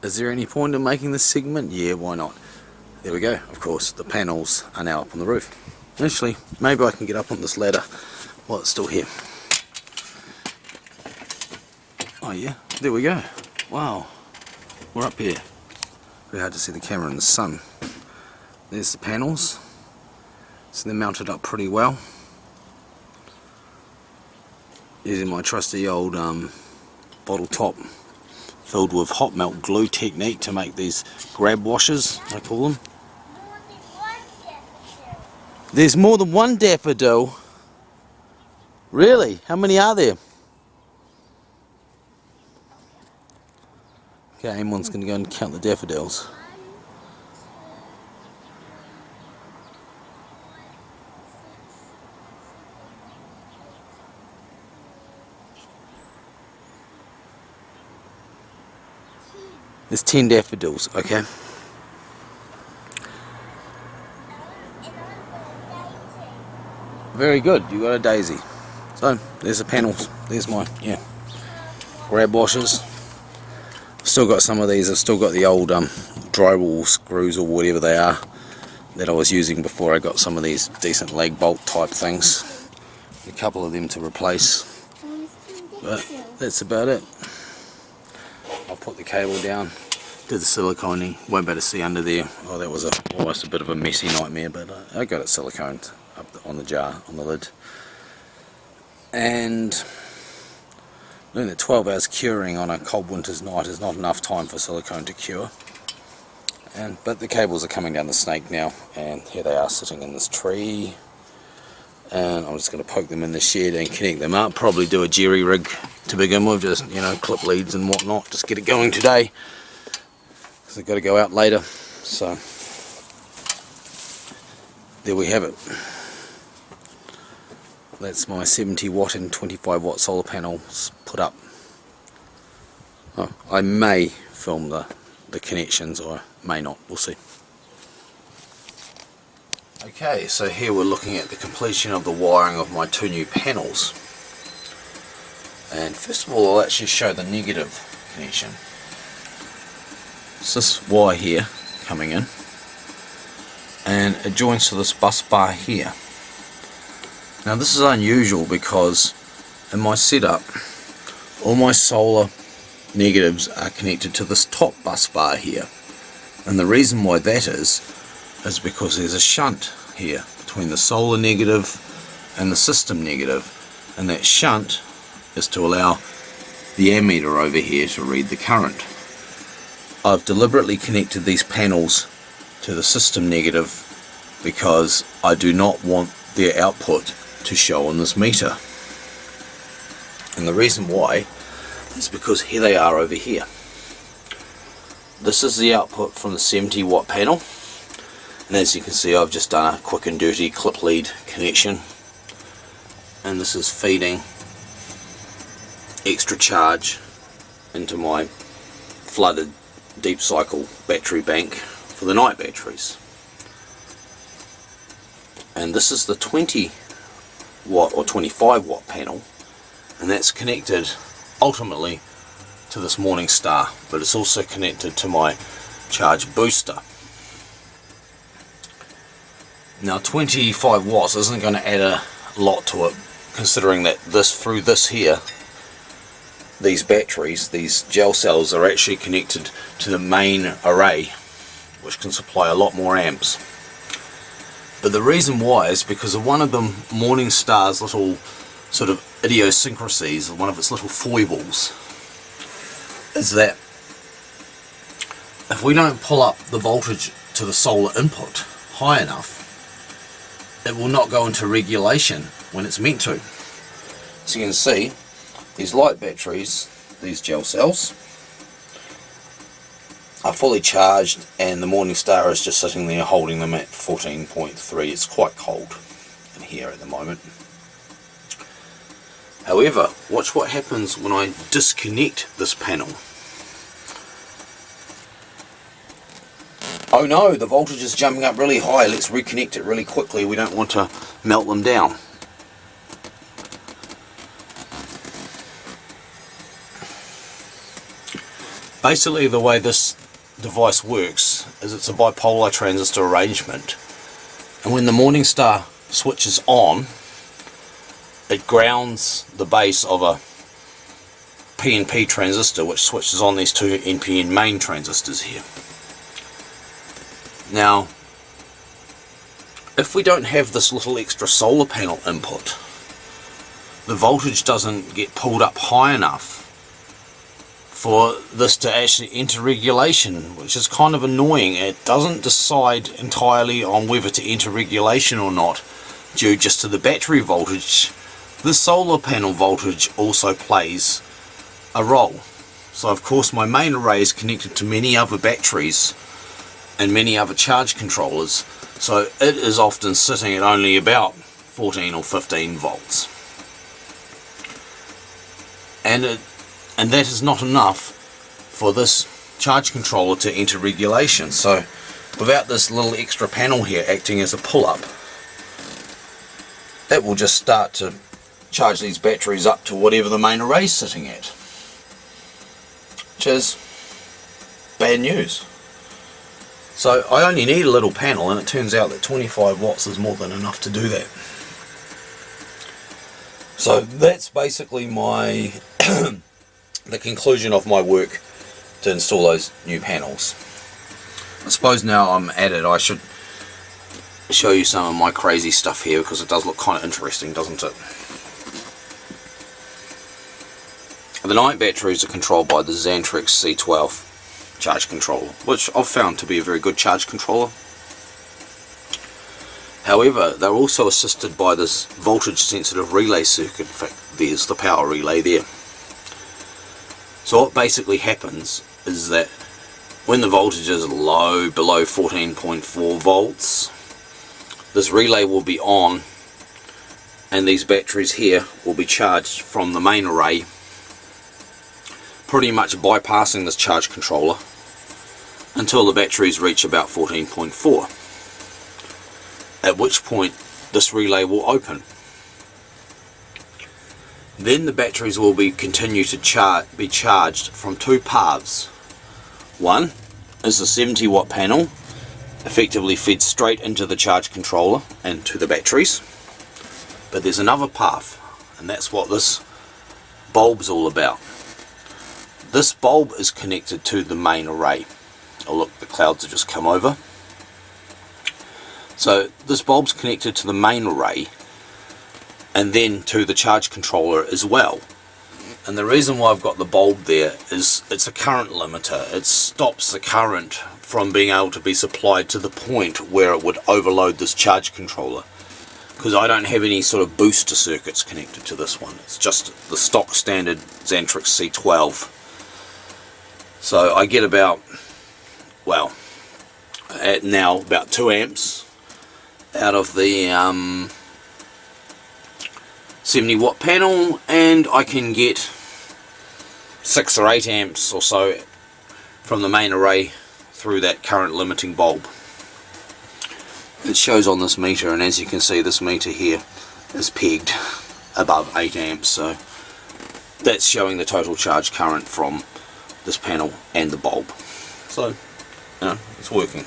Is there any point in making this segment? Yeah, why not? There we go. Of course, the panels are now up on the roof. Actually, maybe I can get up on this ladder while it's still here. Oh yeah, there we go. Wow, we're up here. Very hard to see the camera in the sun. There's the panels. So they're mounted up pretty well. Using my trusty old bottle top filled with hot melt glue technique to make these grab washers, I call them. There's more than one daffodil. Really? How many are there? Okay, Amon's going to go and count the daffodils. There's 10 daffodils, okay. Very good, you got a daisy. So, there's the panels. There's my, grab washers. I've still got some of these. I've still got the old drywall screws or whatever they are that I was using before I got some of these decent leg bolt type things. A couple of them to replace. But that's about it. I'll put the cable down, did the siliconing, won't be able to see under there. Oh, that was almost a bit of a messy nightmare, but I got it siliconed up on the jar, on the lid. And learned that 12 hours curing on a cold winter's night is not enough time for silicone to cure. But the cables are coming down the snake now, and here they are sitting in this tree. And I'm just going to poke them in the shed and connect them up. Probably do a jerry rig to begin with, just clip leads and whatnot, just get it going today because I've got to go out later. So there we have it. That's my 70 watt and 25 watt solar panels put up. Oh, I may film the connections, or I may not, we'll see. Okay, so here we're looking at the completion of the wiring of my two new panels. And first of all, I'll actually show the negative connection. It's this wire here coming in, and it joins to this bus bar here. Now this is unusual because in my setup all my solar negatives are connected to this top bus bar here, and the reason why that is because there's a shunt here between the solar negative and the system negative, and that shunt is to allow the ammeter over here to read the current. I've deliberately connected these panels to the system negative because I do not want their output to show on this meter, and the reason why is because here they are over here. This is the output from the 70 watt panel, and as you can see I've just done a quick and dirty clip lead connection, and this is feeding extra charge into my flooded deep cycle battery bank for the night batteries. And this is the 20 watt or 25 watt panel, and that's connected ultimately to this Morning Star, but it's also connected to my charge booster. Now 25 watts isn't going to add a lot to it, considering that through this here, these batteries, these gel cells, are actually connected to the main array, which can supply a lot more amps. But the reason why is because of one of the Morning Star's little sort of idiosyncrasies, one of its little foibles, is that if we don't pull up the voltage to the solar input high enough, it will not go into regulation when it's meant to. So you can see these light batteries, these gel cells, are fully charged, and the Morning Star is just sitting there holding them at 14.3. It's quite cold in here at the moment. However, watch what happens when I disconnect this panel. Oh no, the voltage is jumping up really high. Let's reconnect it really quickly. We don't want to melt them down. Basically the way this device works is it's a bipolar transistor arrangement, and when the Morningstar switches on, it grounds the base of a PNP transistor, which switches on these two NPN main transistors here. Now, if we don't have this little extra solar panel input, the voltage doesn't get pulled up high enough for this to actually enter regulation, which is kind of annoying. It doesn't decide entirely on whether to enter regulation or not due just to the battery voltage. The solar panel voltage also plays a role. So of course my main array is connected to many other batteries and many other charge controllers, so it is often sitting at only about 14 or 15 volts. And that is not enough for this charge controller to enter regulation. So without this little extra panel here acting as a pull-up, it will just start to charge these batteries up to whatever the main array is sitting at, which is bad news. So I only need a little panel, and it turns out that 25 watts is more than enough to do that. So that's basically my the conclusion of my work to install those new panels. I suppose now I'm at it, I should show you some of my crazy stuff here, because it does look kind of interesting, doesn't it? The night batteries are controlled by the Xantrix C12 charge controller, which I've found to be a very good charge controller. However, they're also assisted by this voltage sensitive relay circuit. In fact, there's the power relay there. So what basically happens is that when the voltage is low, below 14.4 volts, this relay will be on, and these batteries here will be charged from the main array, pretty much bypassing this charge controller until the batteries reach about 14.4, at which point this relay will open. Then the batteries will continue to be charged from two paths. One is the 70 watt panel, effectively fed straight into the charge controller and to the batteries. But there's another path, and that's what this bulb's all about. This bulb is connected to the main array. Oh look, the clouds have just come over. So this bulb's connected to the main array and then to the charge controller as well. And the reason why I've got the bulb there is it's a current limiter. It stops the current from being able to be supplied to the point where it would overload this charge controller, because I don't have any sort of booster circuits connected to this one. It's just the stock standard Xantrix C12. So I get about, well, at now about 2 amps out of the 70 watt panel, and I can get 6 or 8 amps or so from the main array through that current limiting bulb. It shows on this meter, and as you can see, this meter here is pegged above 8 amps, so that's showing the total charge current from this panel and the bulb. So, you know, it's working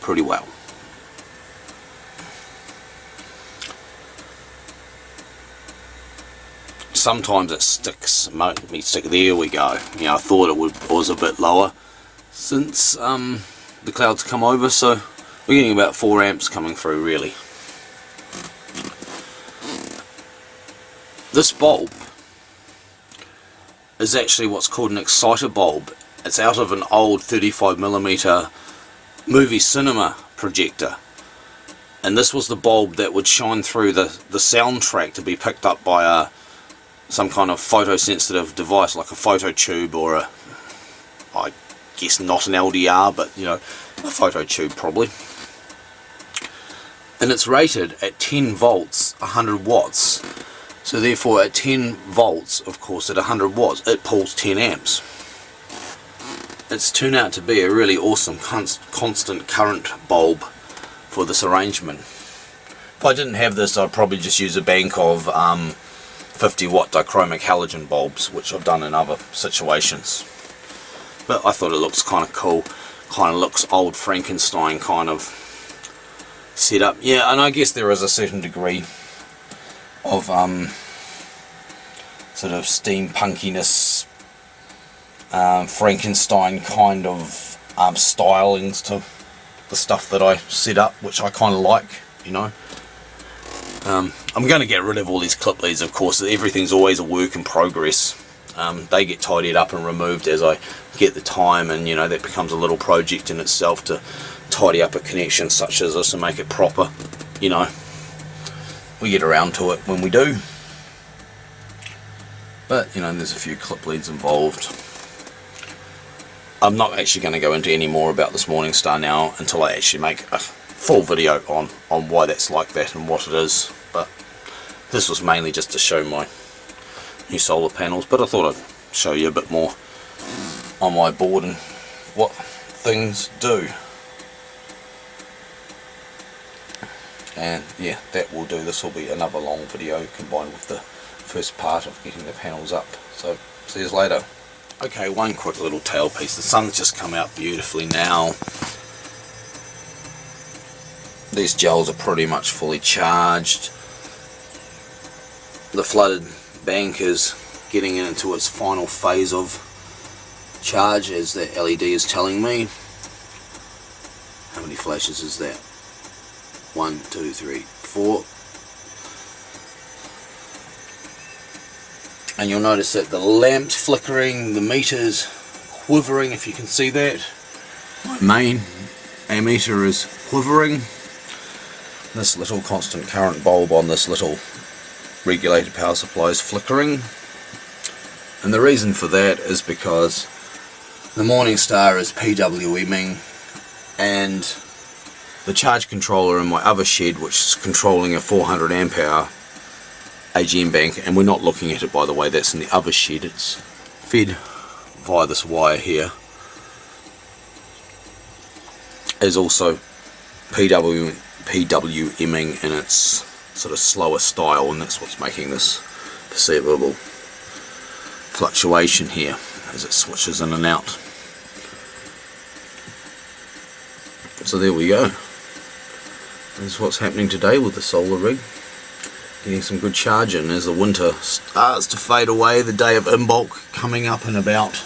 pretty well. Sometimes it sticks, me stick, there we go. You know, I thought it was a bit lower since the clouds come over, so we're getting about 4 amps coming through really. This bulb is actually what's called an exciter bulb. It's out of an old 35mm movie cinema projector, and this was the bulb that would shine through the soundtrack to be picked up by some kind of photosensitive device like a photo tube, or a, I guess not an LDR, but you know, a photo tube probably. And it's rated at 10 volts 100 watts, so therefore at 10 volts, of course, at 100 watts it pulls 10 amps. It's turned out to be a really awesome constant current bulb for this arrangement. If I didn't have this, I'd probably just use a bank of 50 watt dichromic halogen bulbs, which I've done in other situations. but I thought it looks kind of cool. Kind of looks old Frankenstein kind of setup. Yeah, and I guess there is a certain degree of sort of steampunkiness, Frankenstein kind of stylings to the stuff that I set up, which I kind of like, you know. I'm going to get rid of all these clip leads, of course. Everything's always a work in progress. They get tidied up and removed as I get the time, and you know, that becomes a little project in itself to tidy up a connection such as this and make it proper. You know, we get around to it when we do. But you know, there's a few clip leads involved. I'm not actually going to go into any more about this Morningstar now until I actually make a full video on why that's like that and what it is. But this was mainly just to show my new solar panels, but I thought I'd show you a bit more on my board and what things do. And yeah, that will do. This will be another long video combined with the first part of getting the panels up. So see you later. Okay, one quick little tail piece. The sun's just come out beautifully now. These gels are pretty much fully charged. The flooded bank is getting into its final phase of charge, as the LED is telling me. How many flashes is that? 1, 2, 3, 4. And you'll notice that the lamp's flickering, the meter's quivering, if you can see that. My main ammeter is quivering. This little constant current bulb on this little regulated power supply is flickering. And the reason for that is because the Morningstar is PWMing, and the charge controller in my other shed, which is controlling a 400 amp hour AGM bank, and we're not looking at it by the way, that's in the other shed, it's fed via this wire here, is also PWMing in its sort of slower style, and that's what's making this perceivable fluctuation here as it switches in and out. So there we go. This is what's happening today with the solar rig. Getting some good charge in as the winter starts to fade away. The day of in-bulk coming up in about,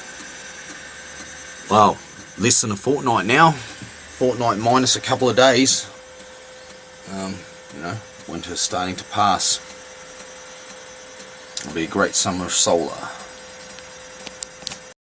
well, less than a fortnight now. Fortnight minus a couple of days. You know, winter's starting to pass. It'll be a great summer of solar.